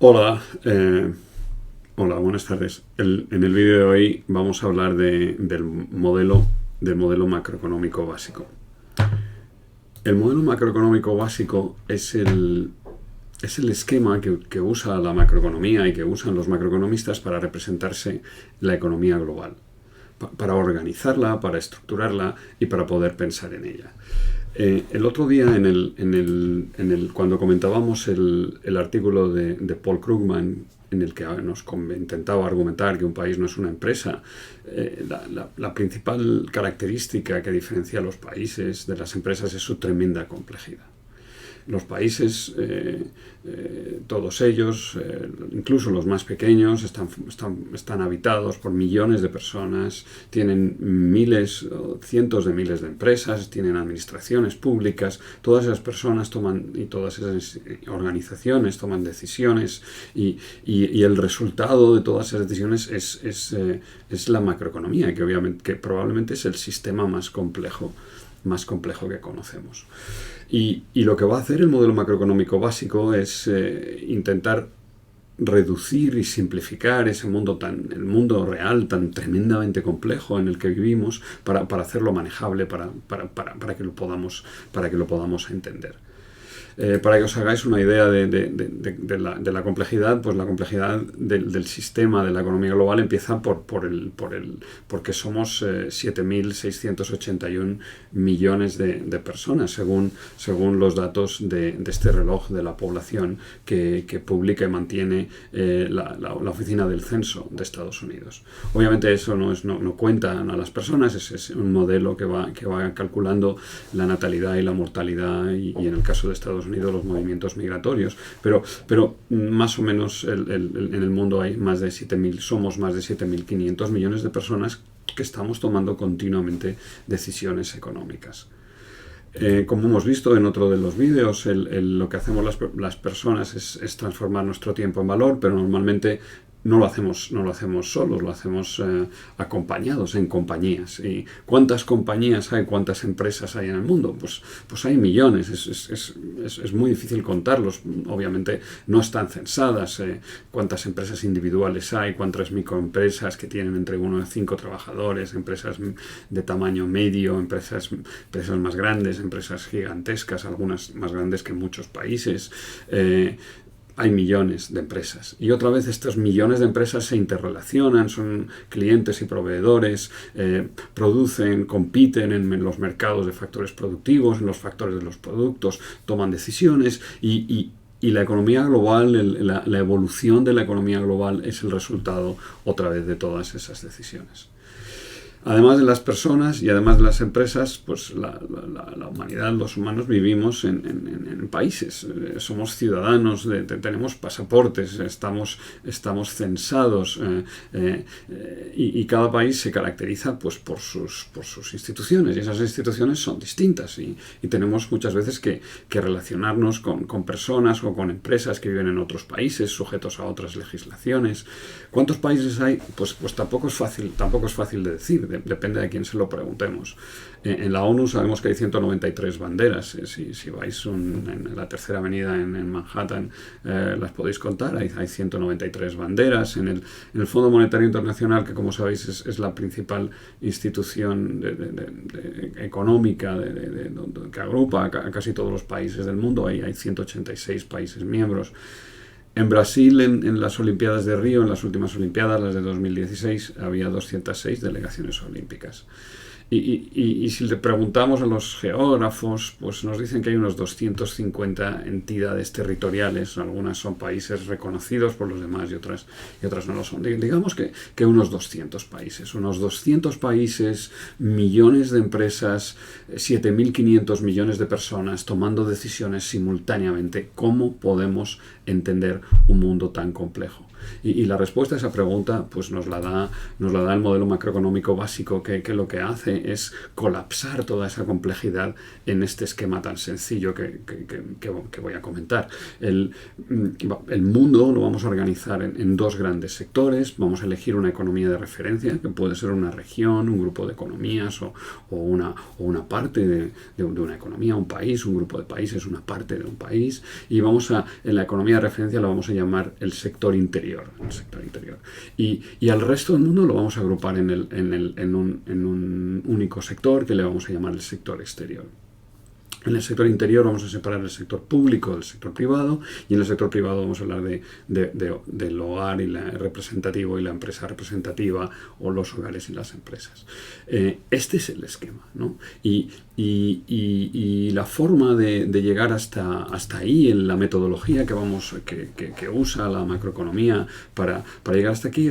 Hola, hola, buenas tardes. En el vídeo de hoy vamos a hablar del modelo macroeconómico básico. El modelo macroeconómico básico es el esquema que usa la macroeconomía y que usan los macroeconomistas para representarse la economía global, para organizarla, para estructurarla y para poder pensar en ella. El otro día, cuando comentábamos el artículo de Paul Krugman, en el que nos intentaba argumentar que un país no es una empresa, la principal característica que diferencia a los países de las empresas es su tremenda complejidad. Los países, todos ellos, incluso los más pequeños, están habitados por millones de personas, tienen miles o cientos de miles de empresas, tienen administraciones públicas, todas esas personas y todas esas organizaciones toman decisiones y el resultado de todas esas decisiones es la macroeconomía, que probablemente es el sistema más complejo que conocemos. Y lo que va a hacer el modelo macroeconómico básico es intentar reducir y simplificar el mundo real tan tremendamente complejo en el que vivimos para hacerlo manejable, para que lo podamos entender. Para que os hagáis una idea de la complejidad, pues la complejidad del sistema de la economía global empieza porque somos 7.681 millones de personas, según los datos de este reloj de la población que publica y mantiene la Oficina del Censo de Estados Unidos. Obviamente eso no cuenta a las personas, es un modelo que va calculando la natalidad y la mortalidad y en el caso de Estados Unidos los movimientos migratorios, pero más o menos en el mundo somos más de 7.500 millones de personas que estamos tomando continuamente decisiones económicas. Como hemos visto en otro de los vídeos, lo que hacemos las personas es transformar nuestro tiempo en valor, pero normalmente no lo hacemos solos, lo hacemos acompañados en compañías. ¿Y cuántas compañías hay, cuántas empresas hay en el mundo? Pues hay millones, es muy difícil contarlos, obviamente no están censadas. Cuántas empresas individuales hay, cuántas microempresas que tienen entre 1 y 5 trabajadores, empresas de tamaño medio, empresas más grandes, empresas gigantescas, algunas más grandes que muchos países. Hay millones de empresas. Y otra vez estos millones de empresas se interrelacionan, son clientes y proveedores, producen, compiten en los mercados de factores productivos, en los factores de los productos, toman decisiones y la economía global, la evolución de la economía global es el resultado otra vez de todas esas decisiones. Además de las personas y además de las empresas, pues la humanidad, los humanos vivimos en países, somos ciudadanos, tenemos pasaportes, estamos censados y cada país se caracteriza pues por sus instituciones y esas instituciones son distintas y tenemos muchas veces que relacionarnos con personas o con empresas que viven en otros países sujetos a otras legislaciones. ¿Cuántos países hay? Pues tampoco es fácil de decir. Depende de quién se lo preguntemos. En la ONU sabemos que hay 193 banderas. Si vais en la Tercera Avenida en Manhattan, las podéis contar. Hay 193 banderas. En el Fondo Monetario Internacional, que como sabéis es la principal institución económica que agrupa a casi todos los países del mundo, hay 186 países miembros. En Brasil, en las Olimpiadas de Río, en las últimas Olimpiadas, las de 2016, había 206 delegaciones olímpicas. Y si le preguntamos a los geógrafos, pues nos dicen que hay unos 250 entidades territoriales. Algunas son países reconocidos por los demás y otras no lo son. Digamos que unos 200 países, millones de empresas, 7.500 millones de personas tomando decisiones simultáneamente. ¿Cómo podemos entender un mundo tan complejo? Y la respuesta a esa pregunta pues nos la da el modelo macroeconómico básico, que lo que hace es colapsar toda esa complejidad en este esquema tan sencillo que voy a comentar. El mundo lo vamos a organizar en dos grandes sectores. Vamos a elegir una economía de referencia, que puede ser una región, un grupo de economías o una parte de una economía, un país, un grupo de países, una parte de un país. Y en la economía de referencia lo vamos a llamar el sector interior. Y al resto del mundo lo vamos a agrupar en un único sector que le vamos a llamar el sector exterior. En el sector interior vamos a separar el sector público del sector privado, y en el sector privado vamos a hablar del hogar y la representativo y la empresa representativa, o los hogares y las empresas. Este es el esquema, ¿no? Y la forma de llegar hasta ahí, en la metodología que usa la macroeconomía para llegar hasta aquí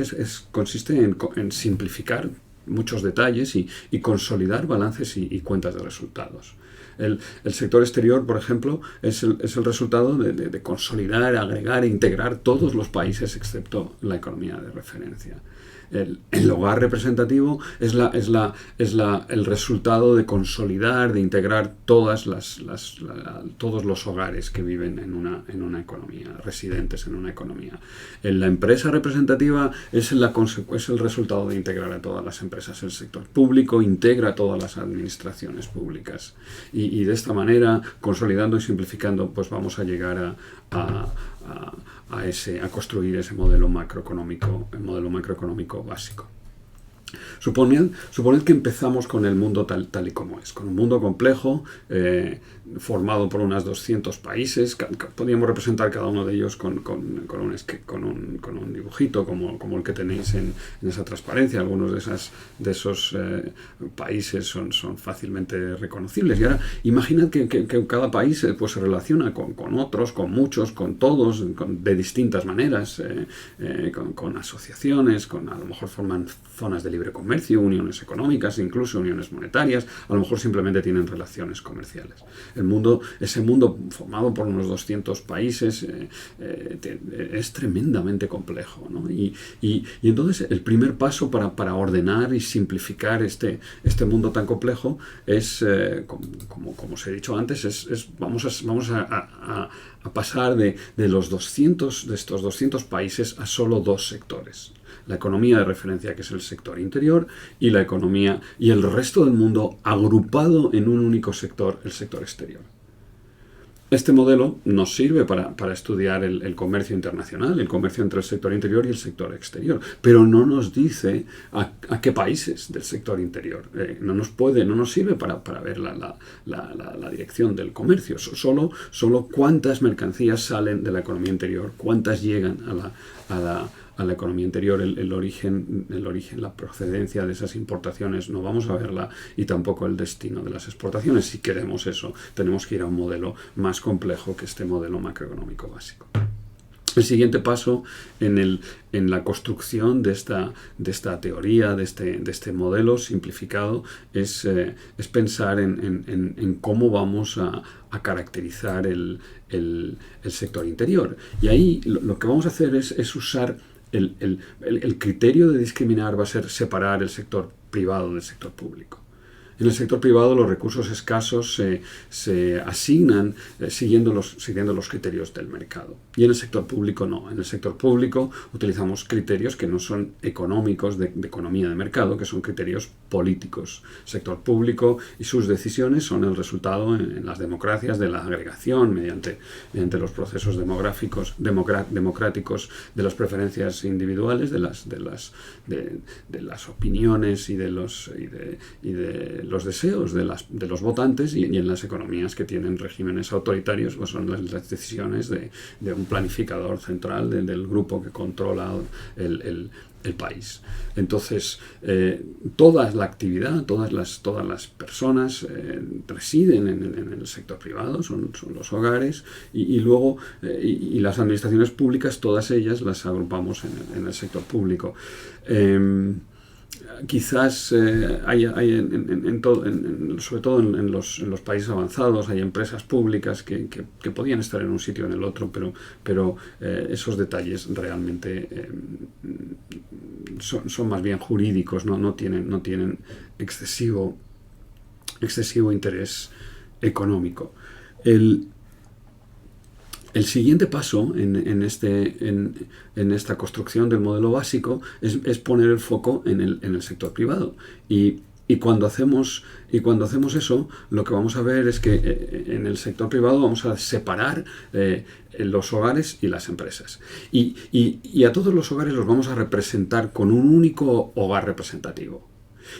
consiste en simplificar muchos detalles y consolidar balances y cuentas de resultados. El sector exterior, por ejemplo, es el resultado de consolidar, agregar e integrar todos los países excepto la economía de referencia. El hogar representativo es el resultado de consolidar, de integrar todos los hogares que viven en una economía, residentes en una economía. La empresa representativa es el resultado de integrar a todas las empresas. El sector público integra a todas las administraciones públicas. Y de esta manera, consolidando y simplificando, pues vamos a llegar a construir ese modelo macroeconómico básico. Suponed que empezamos con el mundo tal y como es, con un mundo complejo, formado por unos 200 países. Podríamos representar cada uno de ellos con un dibujito, como el que tenéis en esa transparencia. Algunos de esos países son fácilmente reconocibles. Y ahora, imaginad que cada país pues, se relaciona con otros, con muchos, con todos, de distintas maneras, con asociaciones, a lo mejor forman zonas de libre comercio, uniones económicas, incluso uniones monetarias. A lo mejor simplemente tienen relaciones comerciales. Ese mundo formado por unos 200 países es tremendamente complejo, ¿no? Y entonces el primer paso para ordenar y simplificar este mundo tan complejo es, como os he dicho antes, vamos a pasar de estos 200 países a solo dos sectores. La economía de referencia, que es el sector interior, y la economía y el resto del mundo agrupado en un único sector, el sector exterior. Este modelo nos sirve para estudiar el comercio internacional, el comercio entre el sector interior y el sector exterior, pero no nos dice a qué países del sector interior. No nos sirve para ver la dirección del comercio. Solo cuántas mercancías salen de la economía interior, cuántas llegan a la economía interior, el origen, la procedencia de esas importaciones no vamos a verla, y tampoco el destino de las exportaciones. Si queremos eso, tenemos que ir a un modelo más complejo que este modelo macroeconómico básico. El siguiente paso en la construcción de esta teoría, de este modelo simplificado, es pensar en cómo vamos a caracterizar el sector interior. Y ahí lo que vamos a hacer es usar el criterio de discriminar, va a ser separar el sector privado del sector público. En el sector privado los recursos escasos se asignan siguiendo los criterios del mercado. Y en el sector público no. En el sector público utilizamos criterios que no son económicos, de economía de mercado, que son criterios políticos. El sector público y sus decisiones son el resultado en las democracias de la agregación mediante los procesos democráticos de las preferencias individuales, de las opiniones y de los deseos de los votantes, y en las economías que tienen regímenes autoritarios pues son las decisiones de un planificador central del grupo que controla el país. Entonces, toda la actividad, todas las personas residen en el sector privado, son los hogares, y luego y las administraciones públicas, todas ellas las agrupamos en el sector público. Quizás sobre todo en los países avanzados, hay empresas públicas que podían estar en un sitio o en el otro, pero esos detalles realmente son más bien jurídicos, no tienen excesivo interés económico. El siguiente paso en esta construcción del modelo básico es poner el foco en el sector privado. Y cuando hacemos eso, lo que vamos a ver es que en el sector privado vamos a separar los hogares y las empresas. Y a todos los hogares los vamos a representar con un único hogar representativo.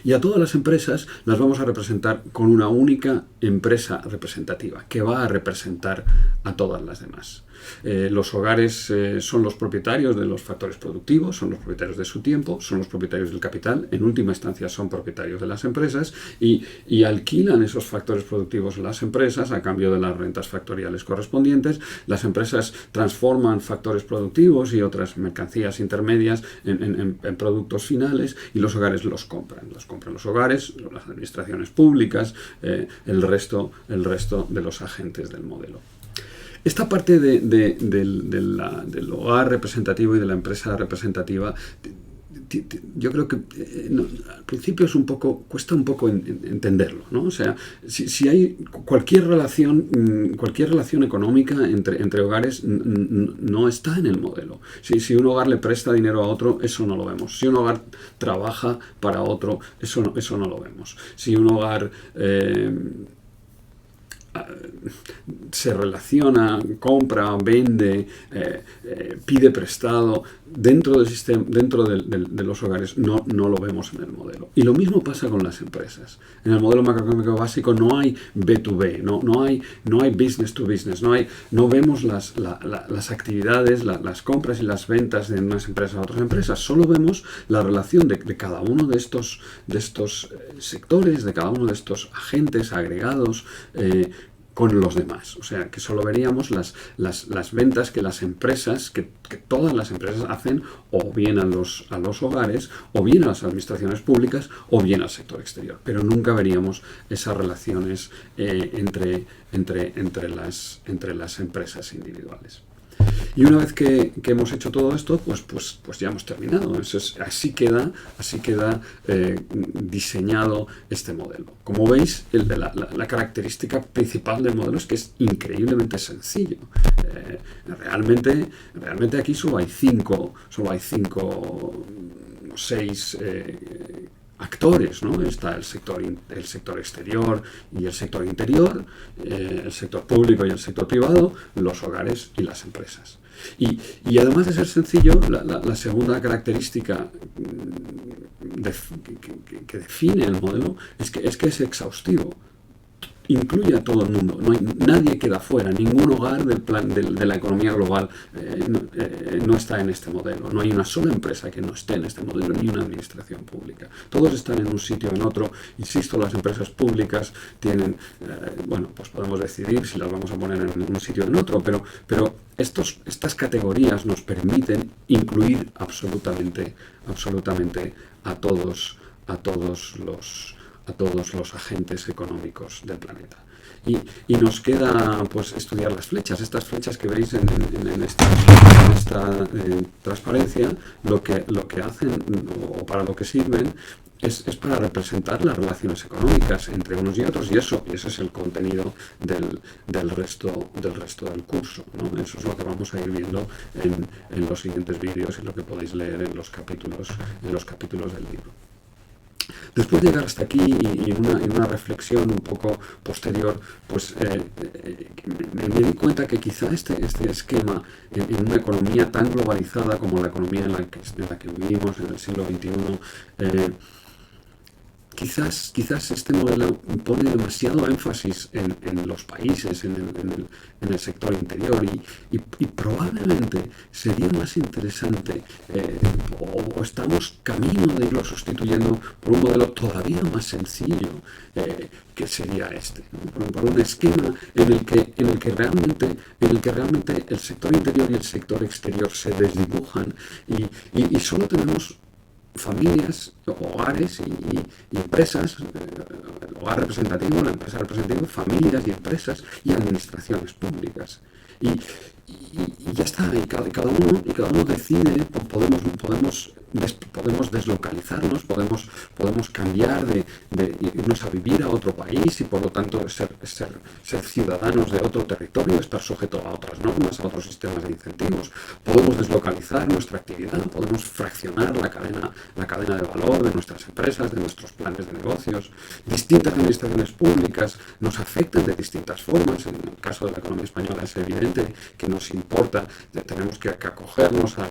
Y a todas las empresas las vamos a representar con una única empresa representativa que va a representar a todas las demás. Los hogares son los propietarios de los factores productivos, son los propietarios de su tiempo, son los propietarios del capital, en última instancia son propietarios de las empresas y alquilan esos factores productivos a las empresas a cambio de las rentas factoriales correspondientes. Las empresas transforman factores productivos y otras mercancías intermedias en productos finales y los hogares los compran los hogares, las administraciones públicas, el resto de los agentes del modelo. Esta parte del hogar representativo y de la empresa representativa, yo creo que al principio cuesta un poco entenderlo, ¿no? O sea, si hay cualquier relación económica entre hogares no está en el modelo. Si un hogar le presta dinero a otro, eso no lo vemos. Si un hogar trabaja para otro, eso no lo vemos. Si un hogar se relaciona, compra, vende, pide prestado dentro del sistema, dentro de los hogares, no lo vemos en el modelo. Y lo mismo pasa con las empresas. En el modelo macroeconómico básico no hay B2B, no hay business to business, no vemos las actividades, las compras y las ventas de unas empresas a otras empresas. Solo vemos la relación de cada uno de estos sectores, de cada uno de estos agentes agregados con los demás. O sea, que solo veríamos las ventas que las empresas, que todas las empresas hacen o bien a los hogares, o bien a las administraciones públicas, o bien al sector exterior. Pero nunca veríamos esas relaciones entre las empresas individuales. Y una vez que hemos hecho todo esto, pues ya hemos terminado. Así queda diseñado este modelo. Como veis, la característica principal del modelo es que es increíblemente sencillo. Realmente aquí solo hay cinco o seis actores, ¿no? Está el sector exterior y el sector interior, el sector público y el sector privado, los hogares y las empresas. Y además de ser sencillo, la segunda característica que define el modelo es que es exhaustivo. Incluye a todo el mundo, nadie queda fuera, ningún hogar de la economía global no está en este modelo, no hay una sola empresa que no esté en este modelo, ni una administración pública. Todos están en un sitio o en otro. Insisto, las empresas públicas tienen, pues podemos decidir si las vamos a poner en un sitio o en otro, pero estas categorías nos permiten incluir absolutamente a todos los agentes económicos del planeta. Y nos queda pues estudiar las flechas. Estas flechas que veis en esta transparencia, lo que hacen o para lo que sirven es para representar las relaciones económicas entre unos y otros, y eso es el contenido del resto del curso, ¿no? Eso es lo que vamos a ir viendo en los siguientes vídeos y lo que podéis leer en los capítulos del libro. Después de llegar hasta aquí y una reflexión un poco posterior, pues me di cuenta que quizá este esquema en una economía tan globalizada como la economía en la que vivimos en el siglo XXI, quizás este modelo pone demasiado énfasis en los países, en el sector interior y probablemente sería más interesante o estamos camino de irlo sustituyendo por un modelo todavía más sencillo que sería este, ¿no? Por un esquema en el que realmente el sector interior y el sector exterior se desdibujan y solo tenemos familias, hogares y empresas, hogar representativo, la empresa representativa, familias y empresas y administraciones públicas. Y ya está, y cada uno decide, podemos deslocalizarnos, podemos cambiar de irnos a vivir a otro país y por lo tanto ser ciudadanos de otro territorio, estar sujetos a otras normas, a otros sistemas de incentivos. Podemos deslocalizar nuestra actividad, podemos fraccionar la cadena de valor de nuestras empresas, de nuestros planes de negocios. Distintas administraciones públicas nos afectan de distintas formas. En el caso de la economía española es evidente que nos importa, tenemos que acogernos a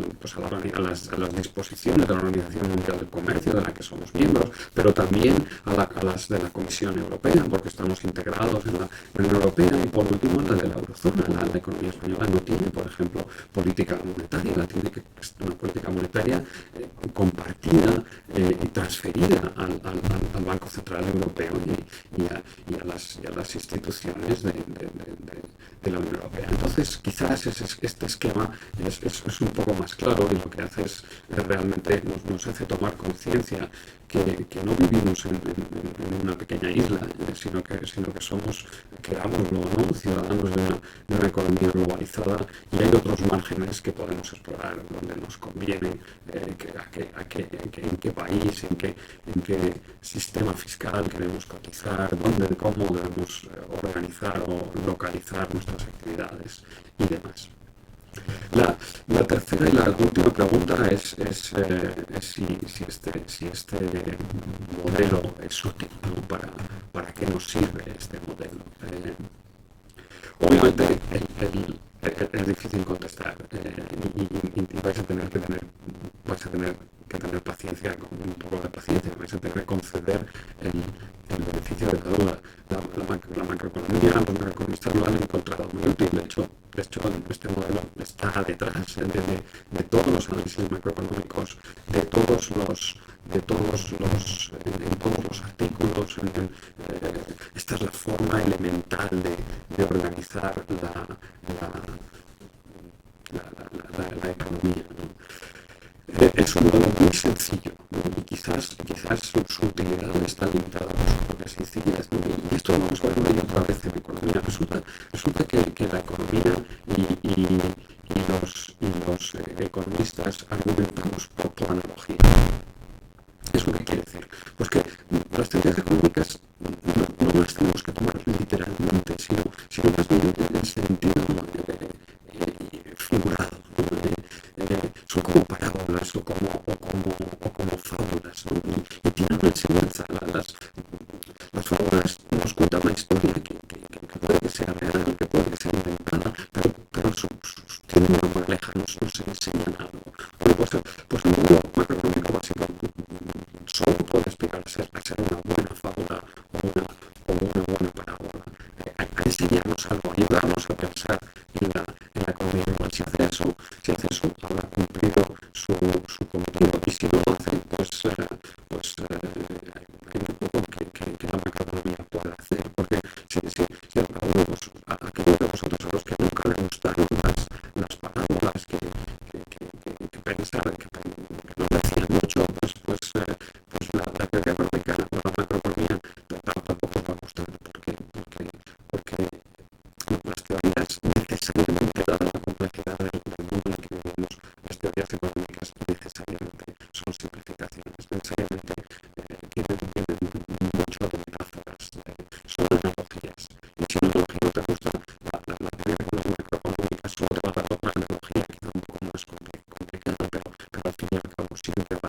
las disposiciones de la Organización Mundial del Comercio, de la que somos miembros, pero también a las de la Comisión Europea, porque estamos integrados en la Unión Europea, y por último la de la eurozona. La economía española no tiene, por ejemplo, política monetaria, tiene una política monetaria compartida y transferida al Banco Central Europeo y a las instituciones de la Unión Europea. Entonces, quizás este esquema es un poco más claro, y lo que hace es realmente nos hace tomar conciencia que no vivimos en una pequeña isla, sino que somos, querámoslo o no, ciudadanos de una economía globalizada, y hay otros márgenes que podemos explorar donde nos conviene, en qué país, en qué sistema fiscal queremos cotizar, cómo debemos organizar o localizar nuestras actividades y demás. La tercera y la última pregunta es si este modelo es útil, ¿no? ¿Para qué nos sirve este modelo? Obviamente es difícil contestar, y vais a tener que tener paciencia, un poco de paciencia, vais a tener que conceder el beneficio de la duda. La macroeconomía, los macroeconomistas lo han encontrado muy útil. De hecho, este modelo está detrás de todos los análisis macroeconómicos, en todos los artículos. Esta es la forma elemental de organizar la economía, ¿no? Es un modelo muy sencillo, ¿no? Y quizás su utilidad está limitada por sus propias sencillez, ¿no? Y esto lo vamos a ver una y otra vez en economía. Resulta que la economía y los economistas argumentamos por analogía. ¿Eso qué quiere decir? Pues que las teorías económicas no las tenemos que tomar literalmente, sino más bien en el sentido figurado, ¿no? Son como parábolas o como fábulas, ¿no? Y tienen una enseñanza. Las fábulas nos cuentan una historia que puede que sea real, que puede que sea inventada, pero tienen una moraleja, nos enseñan algo. Bueno, pues el modelo macroeconómico básico solo puede explicar a ser una buena fábula o una buena parábola, a enseñarnos algo, a ayudarnos a pensar en la economía global. Si hace eso, habrá cumplido su cometido, y si no lo hace, pues hay muy poco que la macroeconomía pueda hacer, porque si aquellos de vosotros a los que nunca les gustaron las parábolas, que pensaban que no decían mucho, pues la teoría económica o la macroeconomía tampoco os va a gustar, porque las teorías necesariamente, dada la complejidad del mundo en el que vivimos, las teorías económicas necesariamente son simplificaciones, necesariamente tienen mucho de metáforas, son analogías. Y si una analogía no te gusta, la teoría con las macroeconómicas solo te va a dar otra analogía quizá un poco más complicada, pero al fin y al cabo siempre va